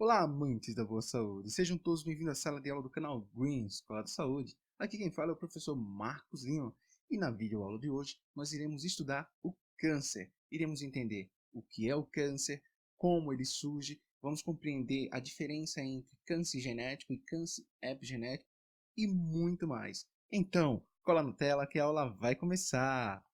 Olá, amantes da boa saúde! Sejam todos bem-vindos à sala de aula do canal Green Escola de Saúde. Aqui quem fala é o professor Marcos Lima e na videoaula de hoje nós iremos estudar o câncer. Iremos entender o que é o câncer, como ele surge, vamos compreender a diferença entre câncer genético e câncer epigenético e muito mais. Então, cola na tela que a aula vai começar!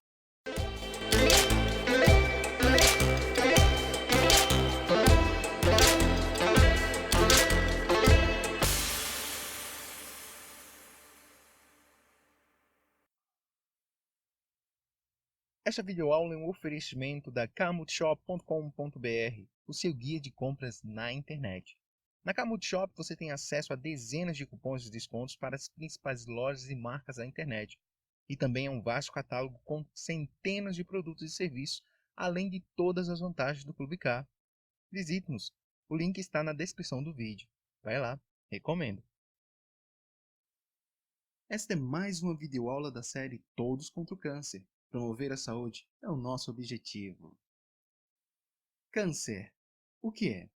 Esta videoaula é um oferecimento da camutshop.com.br, o seu guia de compras na internet. Na Camut Shop você tem acesso a dezenas de cupons de descontos para as principais lojas e marcas da internet. E também é um vasto catálogo com centenas de produtos e serviços, além de todas as vantagens do Clube Car. Visite-nos, o link está na descrição do vídeo. Vai lá, recomendo! Esta é mais uma videoaula da série Todos contra o Câncer. Promover a saúde é o nosso objetivo. Câncer. O que é?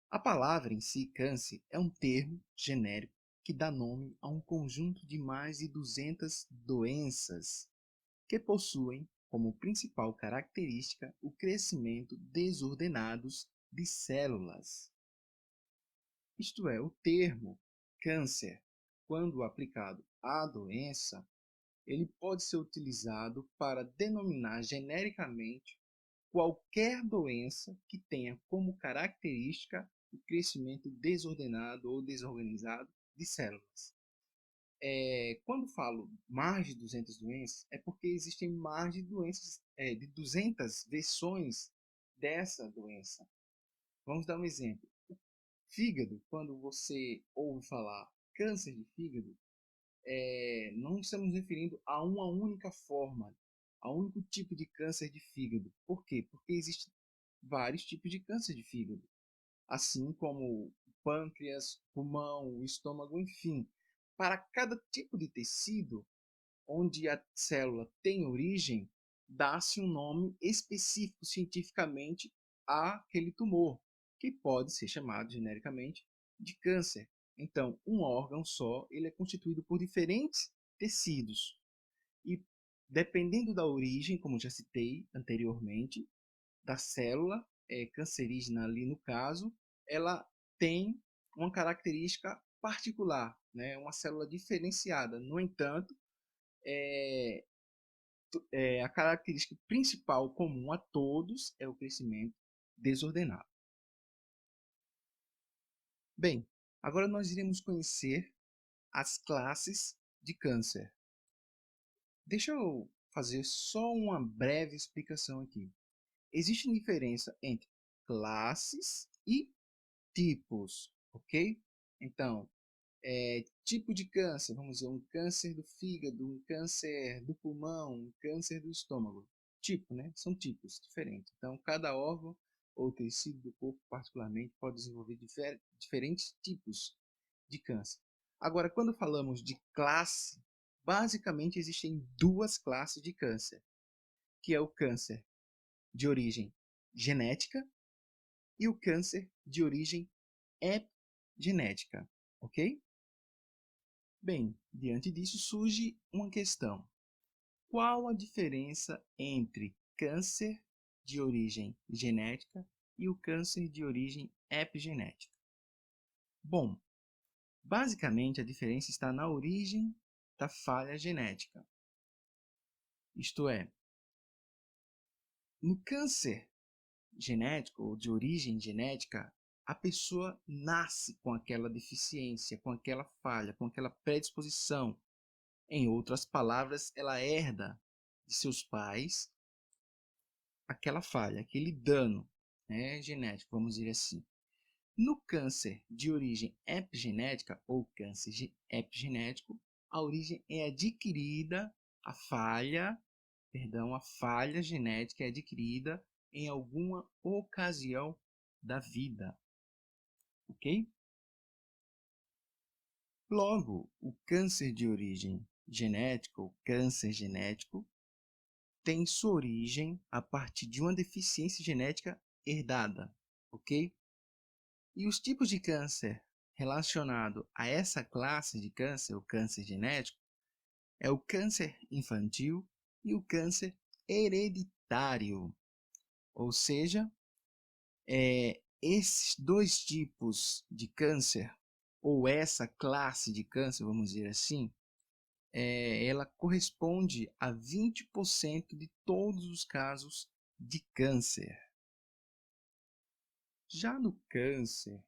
A palavra em si, câncer, é um termo genérico que dá nome a um conjunto de mais de 200 doenças que possuem como principal característica o crescimento desordenado de células. Isto é, o termo câncer, quando aplicado à doença, ele pode ser utilizado para denominar genericamente qualquer doença que tenha como característica o crescimento desordenado ou desorganizado de células. Quando falo mais de 200 doenças, é porque existem mais de doenças, de 200 versões dessa doença. Vamos dar um exemplo. O fígado, quando você ouve falar câncer de fígado, não estamos referindo a uma única forma, a um único tipo de câncer de fígado. Por quê? Porque existem vários tipos de câncer de fígado, assim como o pâncreas, o pulmão, o estômago, enfim. Para cada tipo de tecido onde a célula tem origem, dá-se um nome específico cientificamente àquele tumor, que pode ser chamado genericamente de câncer. Então, um órgão só ele é constituído por diferentes tecidos. E, dependendo da origem, como já citei anteriormente, da célula cancerígena ali no caso, ela tem uma característica particular, né? Uma célula diferenciada. No entanto, a característica principal comum a todos é o crescimento desordenado. Bem, agora nós iremos conhecer as classes de câncer. Deixa eu fazer só uma breve explicação aqui. Existe diferença entre classes e tipos, ok? Então, tipo de câncer, vamos dizer, um câncer do fígado, um câncer do pulmão, um câncer do estômago. Tipo, né? São tipos diferentes. Então, cada órgão ou tecido do corpo, particularmente, pode desenvolver diferentes tipos de câncer. Agora, quando falamos de classe, basicamente existem duas classes de câncer, que é o câncer de origem genética e o câncer de origem epigenética, ok? Bem, diante disso surge uma questão. Qual a diferença entre câncer de origem genética e o câncer de origem epigenética? Bom, basicamente a diferença está na origem da falha genética. Isto é, no câncer genético ou de origem genética, a pessoa nasce com aquela deficiência, com aquela falha, com aquela predisposição. Em outras palavras, ela herda de seus pais aquela falha, aquele dano, né, genético, vamos dizer assim. No câncer de origem epigenética ou câncer epigenético, a origem é adquirida, a falha genética é adquirida em alguma ocasião da vida, ok? Logo, o câncer de origem genética ou câncer genético tem sua origem a partir de uma deficiência genética herdada, ok? E os tipos de câncer relacionados a essa classe de câncer, o câncer genético, é o câncer infantil e o câncer hereditário. Ou seja, esses dois tipos de câncer, ou essa classe de câncer, vamos dizer assim, ela corresponde a 20% de todos os casos de câncer. Já no câncer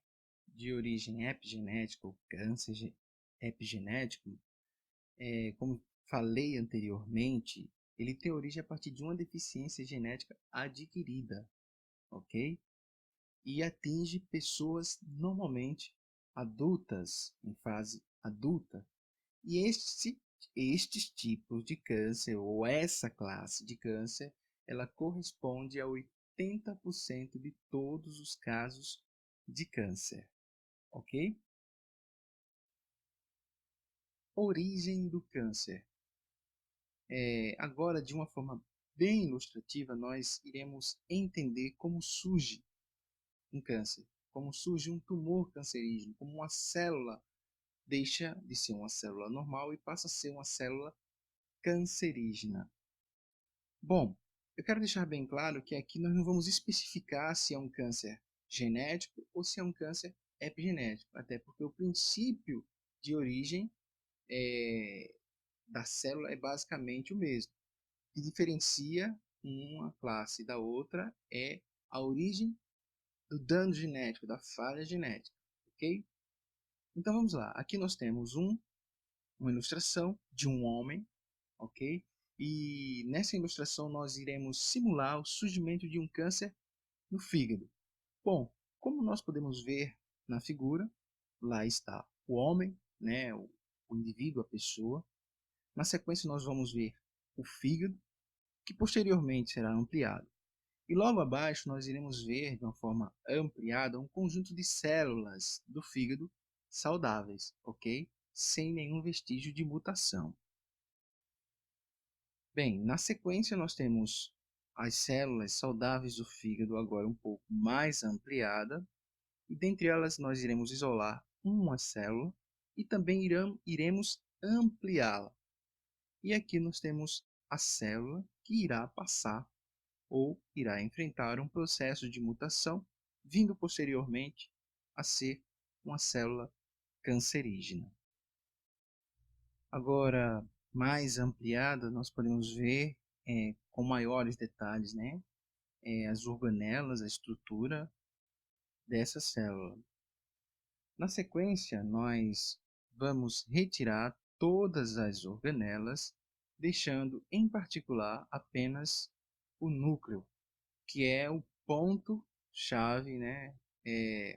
de origem epigenética, ou câncer epigenético, como falei anteriormente, ele tem origem a partir de uma deficiência genética adquirida, ok? E atinge pessoas normalmente adultas, em fase adulta. E estes tipos de câncer, ou essa classe de câncer, ela corresponde a 80% de todos os casos de câncer, ok? Origem do câncer. Agora, de uma forma bem ilustrativa, nós iremos entender como surge um câncer, como surge um tumor cancerígeno, como uma célula deixa de ser uma célula normal e passa a ser uma célula cancerígena. Bom, eu quero deixar bem claro que aqui nós não vamos especificar se é um câncer genético ou se é um câncer epigenético, até porque o princípio de origem da célula é basicamente o mesmo. O que diferencia uma classe da outra é a origem do dano genético, da falha genética, ok? Então vamos lá, aqui nós temos uma ilustração de um homem, ok? E nessa ilustração nós iremos simular o surgimento de um câncer no fígado. Bom, como nós podemos ver na figura, lá está o homem, né, o indivíduo, a pessoa. Na sequência nós vamos ver o fígado, que posteriormente será ampliado. E logo abaixo nós iremos ver de uma forma ampliada um conjunto de células do fígado saudáveis, ok? Sem nenhum vestígio de mutação. Bem, na sequência nós temos as células saudáveis do fígado agora um pouco mais ampliada, e dentre elas nós iremos isolar uma célula e também iremos ampliá-la. E aqui nós temos a célula que irá passar ou irá enfrentar um processo de mutação, vindo posteriormente a ser uma célula cancerígena. Agora, mais ampliada, nós podemos ver com maiores detalhes, né, as organelas, a estrutura dessa célula. Na sequência, nós vamos retirar todas as organelas, deixando em particular apenas o núcleo, que é o ponto-chave, né,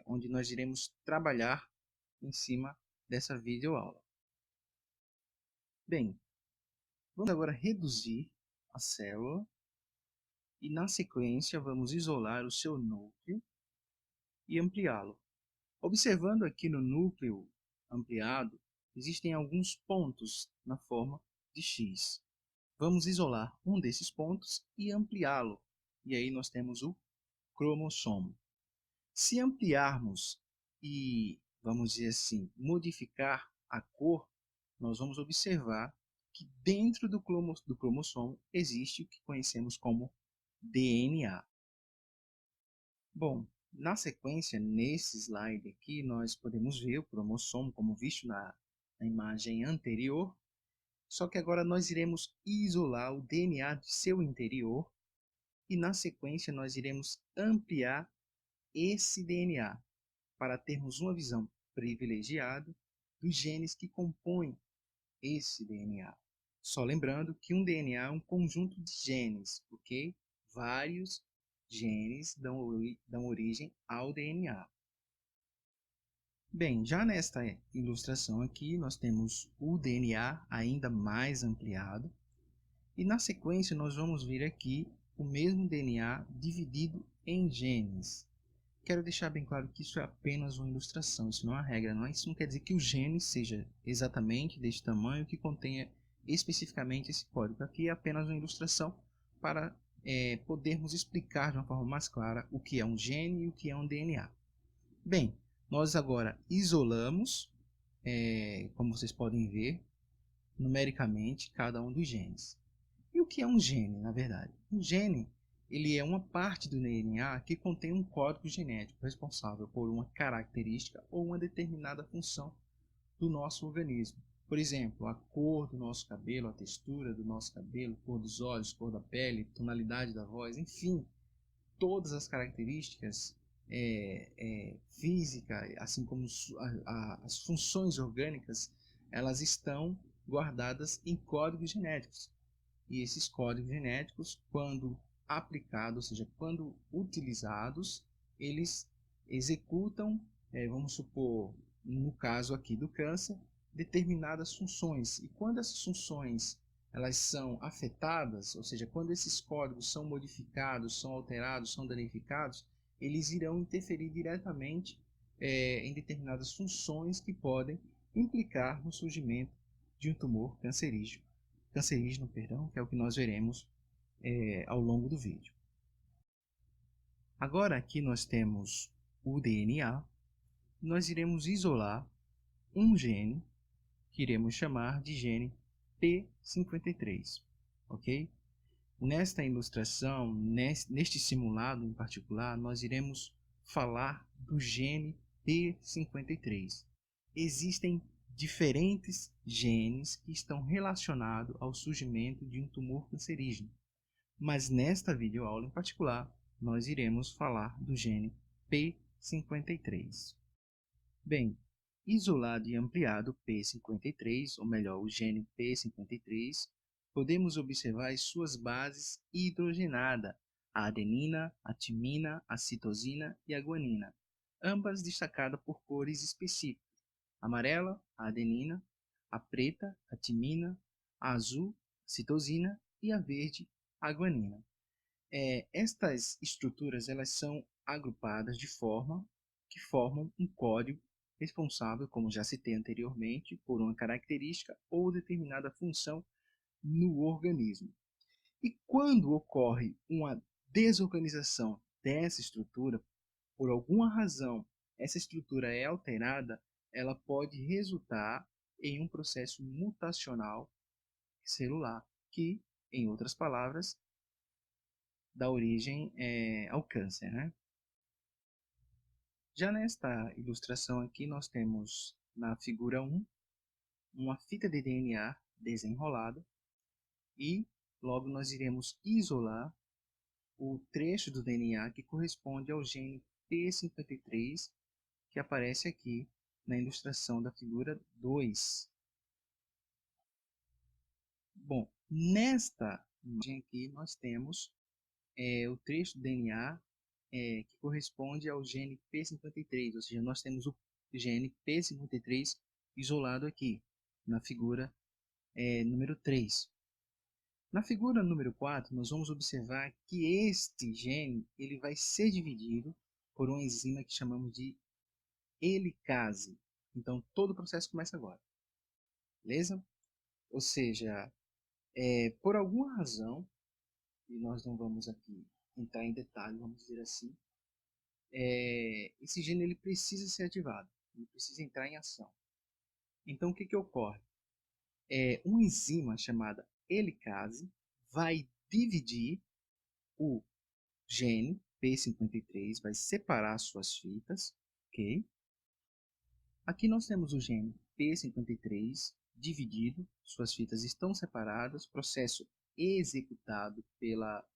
onde nós iremos trabalhar em cima dessa videoaula. Bem, vamos agora reduzir a célula e, na sequência, vamos isolar o seu núcleo e ampliá-lo. Observando aqui no núcleo ampliado, existem alguns pontos na forma de X. Vamos isolar um desses pontos e ampliá-lo. E aí nós temos o cromossomo. Se ampliarmos e, vamos dizer assim, modificar a cor, nós vamos observar que dentro do cromossomo existe o que conhecemos como DNA. Bom, na sequência, nesse slide aqui, nós podemos ver o cromossomo como visto na imagem anterior, só que agora nós iremos isolar o DNA de seu interior e, na sequência, nós iremos ampliar esse DNA para termos uma visão privilegiada dos genes que compõem esse DNA. Só lembrando que um DNA é um conjunto de genes, ok? Vários genes dão origem ao DNA. Bem, já nesta ilustração aqui, nós temos o DNA ainda mais ampliado. E na sequência, nós vamos ver aqui o mesmo DNA dividido em genes. Quero deixar bem claro que isso é apenas uma ilustração, isso não é uma regra, não é? Isso não quer dizer que o gene seja exatamente deste tamanho, que contenha especificamente esse código. Aqui é apenas uma ilustração para podermos explicar de uma forma mais clara o que é um gene e o que é um DNA. Bem, Nós agora isolamos, como vocês podem ver, numericamente cada um dos genes. E o que é um gene, na verdade? Um gene, ele é uma parte do DNA que contém um código genético responsável por uma característica ou uma determinada função do nosso organismo. Por exemplo, a cor do nosso cabelo, a textura do nosso cabelo, cor dos olhos, cor da pele, tonalidade da voz, enfim, todas as características física, assim como as funções orgânicas, elas estão guardadas em códigos genéticos. E esses códigos genéticos, quando aplicados, ou seja, quando utilizados, eles executam, vamos supor, no caso aqui do câncer, determinadas funções. E quando essas funções elas são afetadas, ou seja, quando esses códigos são modificados, são alterados, são danificados, eles irão interferir diretamente em determinadas funções que podem implicar no surgimento de um tumor cancerígeno, perdão, que é o que nós veremos ao longo do vídeo. Agora aqui nós temos o DNA, nós iremos isolar um gene que iremos chamar de gene P53, ok? Nesta ilustração, neste simulado em particular, nós iremos falar do gene P53. Existem diferentes genes que estão relacionados ao surgimento de um tumor cancerígeno, mas nesta videoaula em particular, nós iremos falar do gene P53. Bem, isolado e ampliado P53, ou melhor, o gene P53, podemos observar as suas bases hidrogenadas, a adenina, a timina, a citosina e a guanina, ambas destacadas por cores específicas. A amarela, a adenina, a preta, a timina, a azul, a citosina e a verde, a guanina. Estas estruturas elas são agrupadas de forma que formam um código responsável, como já citei anteriormente, por uma característica ou determinada função no organismo. E quando ocorre uma desorganização dessa estrutura, por alguma razão essa estrutura é alterada, ela pode resultar em um processo mutacional celular, que, em outras palavras, dá origem ao câncer, né? Já nesta ilustração aqui, nós temos na figura 1 uma fita de DNA desenrolada e logo nós iremos isolar o trecho do DNA que corresponde ao gene P53 que aparece aqui na ilustração da figura 2. Bom, nesta imagem aqui nós temos o trecho do DNA que corresponde ao gene P53, ou seja, nós temos o gene P53 isolado aqui, na figura número 3. Na figura número 4, nós vamos observar que este gene ele vai ser dividido por uma enzima que chamamos de helicase. Então, todo o processo começa agora. Beleza? Ou seja, por alguma razão, e nós não vamos aqui entrar em detalhe, vamos dizer assim, esse gene ele precisa ser ativado, ele precisa entrar em ação. Então, o que, que ocorre? Uma enzima chamada helicase vai dividir o gene P53, vai separar suas fitas, ok? Aqui nós temos o gene P53 dividido, suas fitas estão separadas, processo executado pela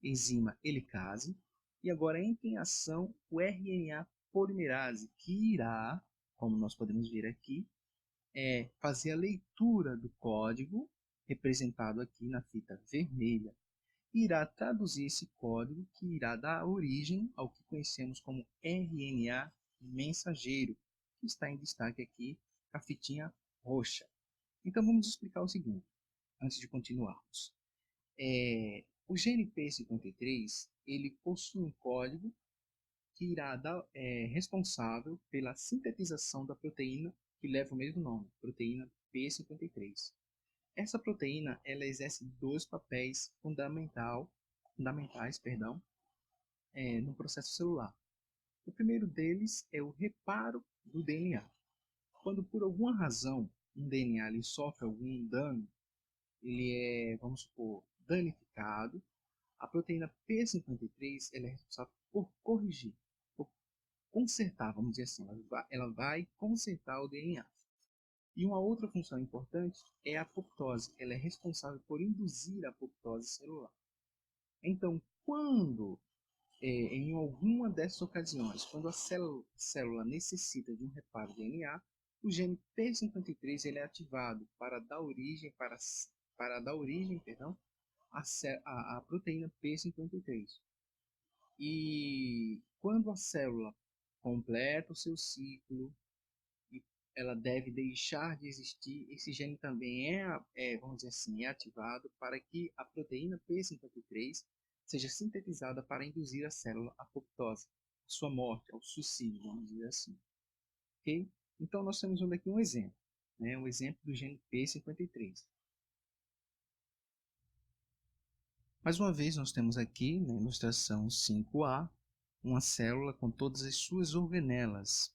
enzima helicase, e agora entra em ação o RNA polimerase, que irá, como nós podemos ver aqui, fazer a leitura do código representado aqui na fita vermelha. Irá traduzir esse código que irá dar origem ao que conhecemos como RNA mensageiro, que está em destaque aqui com a fitinha roxa. Então vamos explicar o seguinte, antes de continuarmos. O gene P53 ele possui um código que irá dar responsável pela sintetização da proteína que leva o mesmo nome, proteína P53. Essa proteína ela exerce dois papéis fundamentais no processo celular. O primeiro deles é o reparo do DNA. Quando por alguma razão um DNA ele sofre algum dano, ele é, vamos supor, danificado, a proteína P53 ela é responsável por corrigir, por consertar, vamos dizer assim, ela vai consertar o DNA. E uma outra função importante é a apoptose, ela é responsável por induzir a apoptose celular. Então, quando em alguma dessas ocasiões, quando a célula necessita de um reparo de DNA, o gene P53 ele é ativado para dar origem, dar origem, perdão, à proteína P53. E quando a célula completa o seu ciclo, e ela deve deixar de existir, esse gene também vamos dizer assim, é ativado para que a proteína P53 seja sintetizada para induzir a célula à apoptose, à sua morte, ao suicídio, vamos dizer assim. Ok? Então, nós temos aqui um exemplo, né? Um exemplo do gene P53. Mais uma vez, nós temos aqui, na ilustração 5A, uma célula com todas as suas organelas.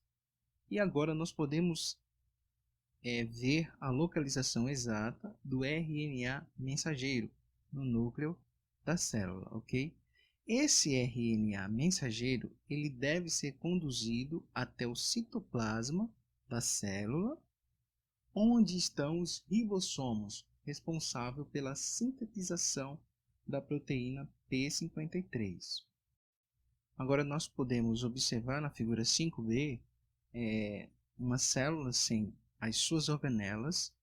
E agora nós podemos ver a localização exata do RNA mensageiro no núcleo da célula, ok? Esse RNA mensageiro ele deve ser conduzido até o citoplasma da célula, onde estão os ribossomos, responsáveis pela sintetização da proteína P53. Agora nós podemos observar na figura 5b uma célula sem as suas organelas,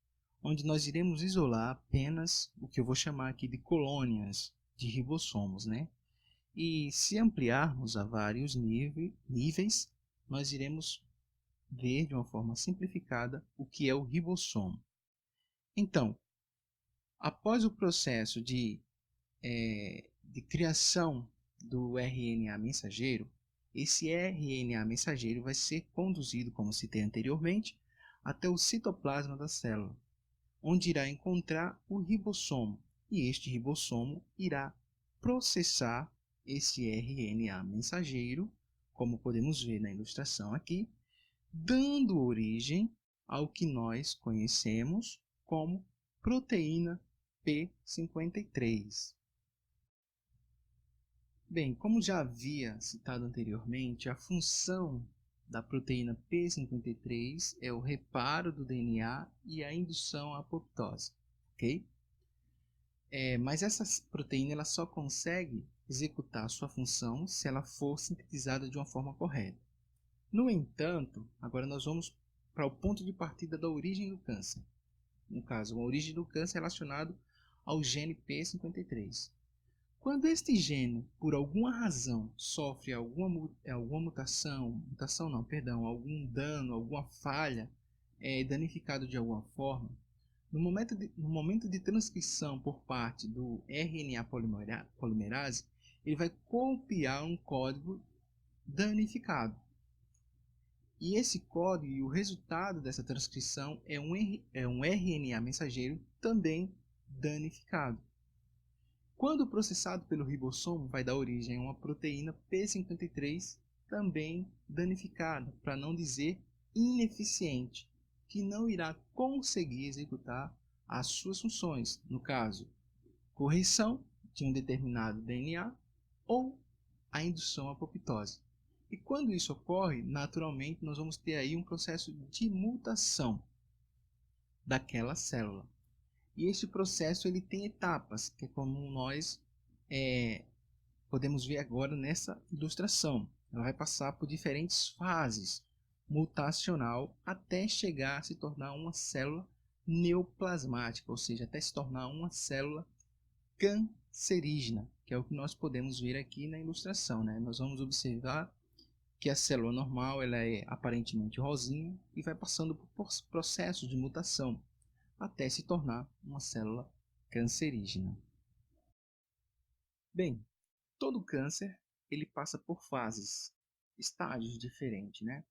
onde nós iremos isolar apenas o que eu vou chamar aqui de colônias de ribossomos, né? E se ampliarmos a vários níveis, nós iremos ver de uma forma simplificada o que é o ribossomo. Então, após o processo de criação do RNA mensageiro, esse RNA mensageiro vai ser conduzido, como citei anteriormente, até o citoplasma da célula, onde irá encontrar o ribossomo, e este ribossomo irá processar esse RNA mensageiro, como podemos ver na ilustração aqui, dando origem ao que nós conhecemos como proteína P53. Bem, como já havia citado anteriormente, a função da proteína P53 é o reparo do DNA e a indução à apoptose, ok? Mas essa proteína ela só consegue executar sua função se ela for sintetizada de uma forma correta. No entanto, agora nós vamos para o ponto de partida da origem do câncer. No caso, a origem do câncer relacionado ao gene P53. Quando este gene, por alguma razão, sofre alguma mutação não, perdão, algum dano, alguma falha, é danificado de alguma forma, no momento de transcrição por parte do RNA polimerase, ele vai copiar um código danificado. E esse código e o resultado dessa transcrição é um RNA mensageiro também danificado. Quando processado pelo ribossomo, vai dar origem a uma proteína P53 também danificada, para não dizer ineficiente, que não irá conseguir executar as suas funções, no caso, correção de um determinado DNA ou a indução à apoptose. E quando isso ocorre, naturalmente nós vamos ter aí um processo de mutação daquela célula. E esse processo ele tem etapas, que é como nós podemos ver agora nessa ilustração. Ela vai passar por diferentes fases mutacional até chegar a se tornar uma célula neoplasmática, ou seja, até se tornar uma célula cancerígena, que é o que nós podemos ver aqui na ilustração, né? Nós vamos observar que a célula normal ela é aparentemente rosinha e vai passando por processos de mutação até se tornar uma célula cancerígena. Bem, todo câncer ele passa por fases, estágios diferentes, né?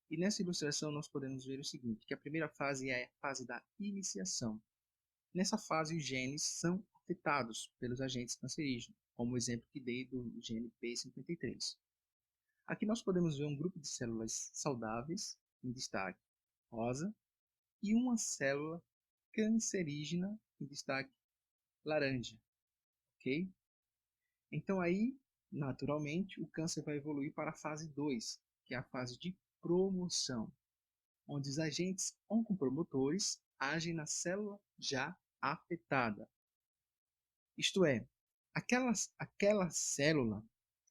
E nessa ilustração nós podemos ver o seguinte, que a primeira fase é a fase da iniciação. Nessa fase os genes são afetados pelos agentes cancerígenos, como o exemplo que dei do gene P53. Aqui nós podemos ver um grupo de células saudáveis, em destaque rosa, e uma célula cancerígena, em destaque laranja, ok? Então aí, naturalmente, o câncer vai evoluir para a fase 2, que é a fase de promoção, onde os agentes oncopromotores agem na célula já afetada. Isto é, aquela célula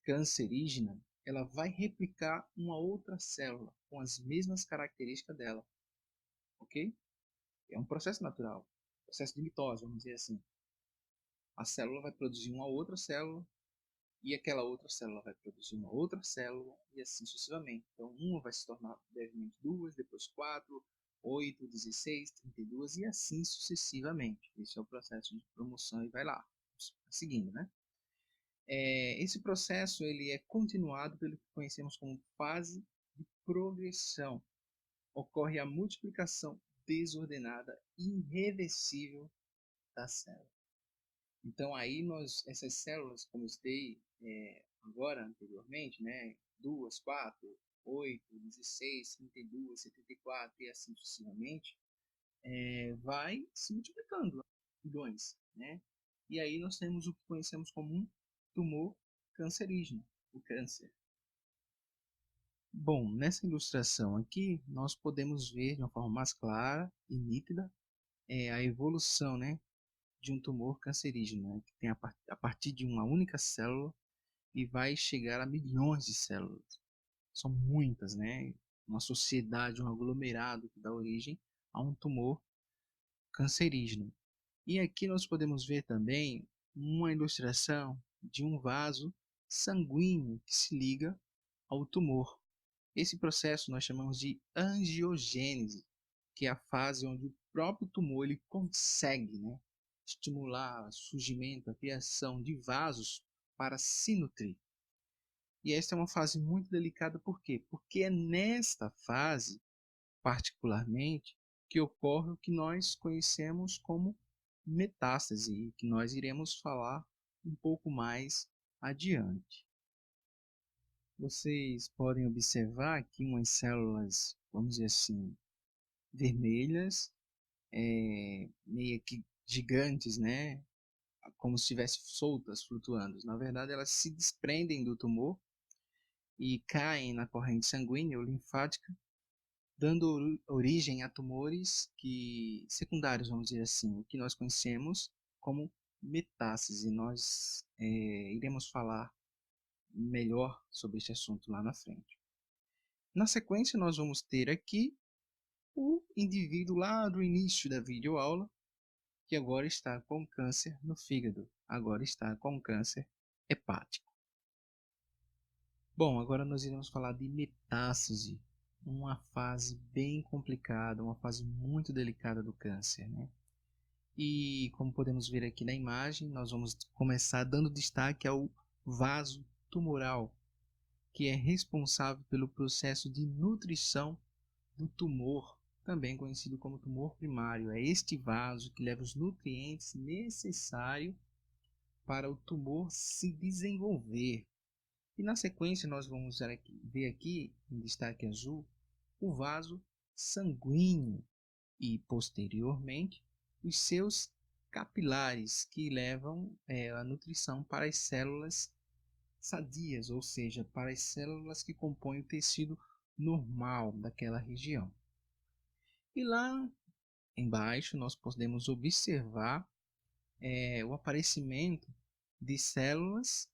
cancerígena, ela vai replicar uma outra célula com as mesmas características dela, ok? É um processo natural, processo de mitose, vamos dizer assim. A célula vai produzir uma outra célula e aquela outra célula vai produzir uma outra célula e assim sucessivamente. Então, uma vai se tornar brevemente duas, depois quatro, 8, 16, 32 e assim sucessivamente. Esse é o processo de promoção e vai lá, seguindo, né? Esse processo ele é continuado pelo que conhecemos como fase de progressão. Ocorre a multiplicação desordenada e irreversível da célula. Então aí essas células, como eu citei agora anteriormente, né, 2, 4, 8, 16, 32, 74 e assim sucessivamente, vai se multiplicando bilhões, né? E aí nós temos o que conhecemos como um tumor cancerígeno, o câncer. Bom, nessa ilustração aqui, nós podemos ver de uma forma mais clara e nítida a evolução, né, de um tumor cancerígeno, né, que tem a partir de uma única célula e vai chegar a milhões de células. São muitas, né? Uma sociedade, um aglomerado que dá origem a um tumor cancerígeno. E aqui nós podemos ver também uma ilustração de um vaso sanguíneo que se liga ao tumor. Esse processo nós chamamos de angiogênese, que é a fase onde o próprio tumor ele consegue, né, estimular o surgimento, a criação de vasos para se nutrir. E esta é uma fase muito delicada, por quê? Porque é nesta fase, particularmente, que ocorre o que nós conhecemos como metástase, e que nós iremos falar um pouco mais adiante. Vocês podem observar aqui umas células, vamos dizer assim, vermelhas, meio que gigantes, né? Como se estivessem soltas, flutuando. Na verdade, elas se desprendem do tumor e caem na corrente sanguínea ou linfática, dando origem a tumores secundários, vamos dizer assim, o que nós conhecemos como metástase. Nós iremos falar melhor sobre este assunto lá na frente. Na sequência, nós vamos ter aqui o indivíduo lá do início da videoaula, que agora está com câncer no fígado, agora está com câncer hepático. Bom, agora nós iremos falar de metástase, uma fase bem complicada, uma fase muito delicada do câncer, né? E como podemos ver aqui na imagem, nós vamos começar dando destaque ao vaso tumoral, que é responsável pelo processo de nutrição do tumor, também conhecido como tumor primário. É este vaso que leva os nutrientes necessários para o tumor se desenvolver. E na sequência nós vamos ver aqui, em destaque azul, o vaso sanguíneo e, posteriormente, os seus capilares que levam a nutrição para as células sadias, ou seja, para as células que compõem o tecido normal daquela região. E lá embaixo nós podemos observar o aparecimento de células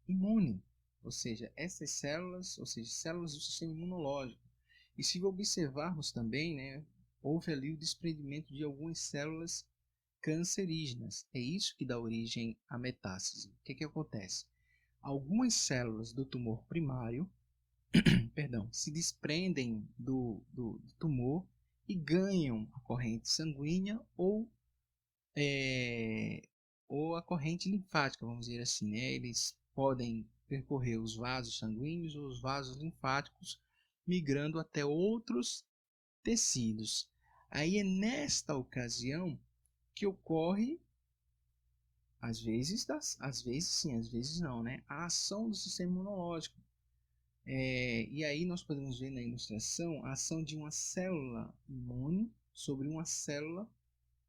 imune, ou seja, essas células, ou seja, células do sistema imunológico. E se observarmos também, né, houve ali o desprendimento de algumas células cancerígenas. É isso que dá origem à metástase. O que acontece? Algumas células do tumor primário, perdão, se desprendem do tumor e ganham a corrente sanguínea ou a corrente linfática, vamos dizer assim, né? Eles podem percorrer os vasos sanguíneos ou os vasos linfáticos, migrando até outros tecidos. Aí é nesta ocasião que ocorre, às vezes sim, às vezes não, né? A ação do sistema imunológico, E aí nós podemos ver na ilustração a ação de uma célula imune sobre uma célula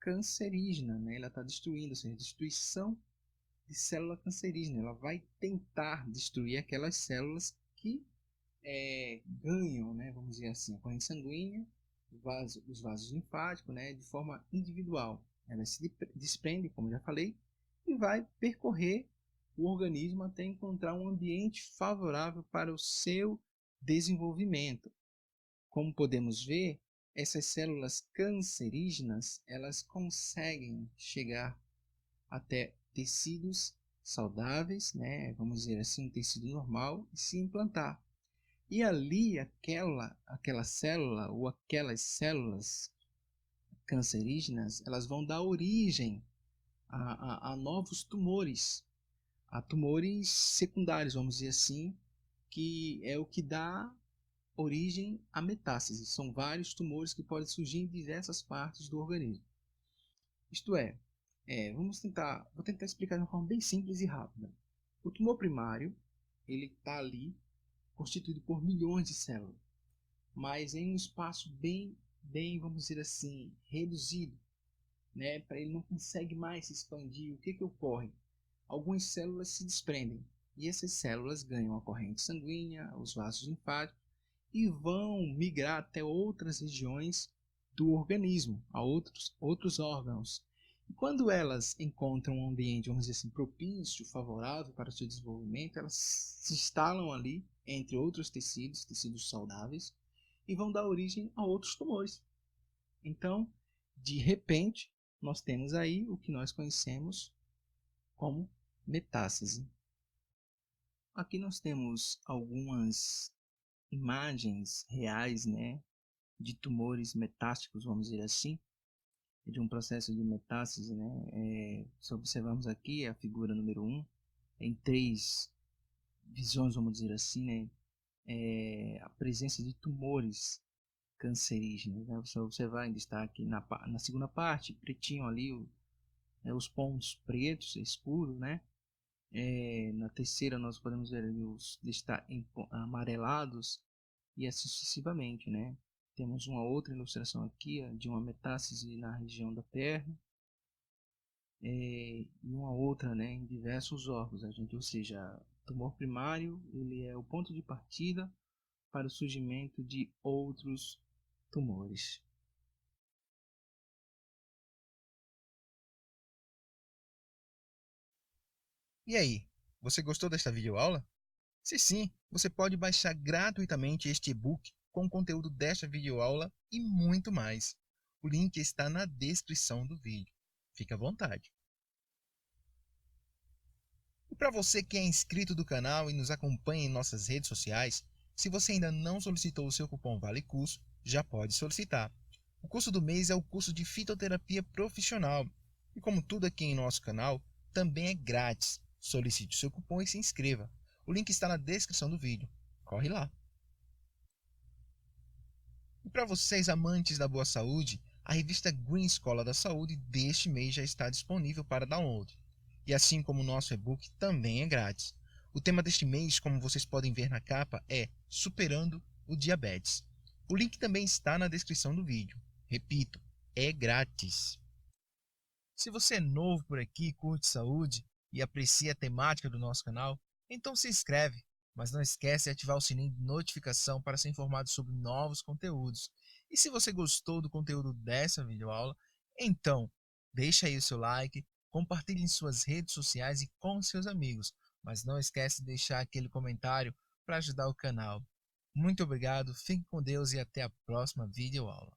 cancerígena, né? Ela está destruindo, ou seja, destruição de célula cancerígena. Ela vai tentar destruir aquelas células que ganham, né, vamos dizer assim, a corrente sanguínea, os vasos linfáticos, né, de forma individual. Ela se desprende, como já falei, e vai percorrer o organismo até encontrar um ambiente favorável para o seu desenvolvimento. Como podemos ver, essas células cancerígenas, elas conseguem chegar até tecidos saudáveis, né, vamos dizer assim, um tecido normal, e se implantar. E ali, aquela célula ou aquelas células cancerígenas, elas vão dar origem a novos tumores, a tumores secundários, vamos dizer assim, que é o que dá origem à metástase. São vários tumores que podem surgir em diversas partes do organismo. Isto vou tentar explicar de uma forma bem simples e rápida. O tumor primário, ele está ali constituído por milhões de células, mas em um espaço bem, vamos dizer assim, reduzido, né? Para ele não consegue mais se expandir. O que ocorre? Algumas células se desprendem e essas células ganham a corrente sanguínea, os vasos linfáticos e vão migrar até outras regiões do organismo, a outros órgãos. E quando elas encontram um ambiente, vamos dizer assim, propício, favorável para o seu desenvolvimento, elas se instalam ali entre outros tecidos, tecidos saudáveis, e vão dar origem a outros tumores. Então, de repente, nós temos aí o que nós conhecemos como metástase. Aqui nós temos algumas imagens reais, né, de tumores metásticos, vamos dizer assim, de um processo de metástase, né? Se observarmos aqui a figura número 1, em 3 visões, vamos dizer assim, né, a presença de tumores cancerígenos, né? Você observar em destaque na segunda parte, pretinho ali, os pontos pretos, escuros, né? Na terceira nós podemos ver ali os amarelados e assim sucessivamente, né? Temos uma outra ilustração aqui de uma metástase na região da perna e uma outra, né, em diversos órgãos, ou seja, tumor primário ele é o ponto de partida para o surgimento de outros tumores. E aí, você gostou desta videoaula? Se sim, você pode baixar gratuitamente este e-book com o conteúdo desta videoaula e muito mais. O link está na descrição do vídeo. Fique à vontade. E para você que é inscrito do canal e nos acompanha em nossas redes sociais, se você ainda não solicitou o seu cupom Vale Curso, já pode solicitar. O curso do mês é o curso de fitoterapia profissional. E como tudo aqui em nosso canal, também é grátis. Solicite o seu cupom e se inscreva. O link está na descrição do vídeo. Corre lá! E para vocês amantes da boa saúde, a revista Green Escola da Saúde deste mês já está disponível para download. E assim como o nosso e-book também é grátis. O tema deste mês, como vocês podem ver na capa, é Superando o Diabetes. O link também está na descrição do vídeo. Repito, é grátis. Se você é novo por aqui, curte saúde e aprecia a temática do nosso canal, então se inscreve, mas não esquece de ativar o sininho de notificação para ser informado sobre novos conteúdos. E se você gostou do conteúdo dessa videoaula, então deixa aí o seu like, compartilhe em suas redes sociais e com seus amigos, mas não esquece de deixar aquele comentário para ajudar o canal. Muito obrigado, fique com Deus e até a próxima videoaula.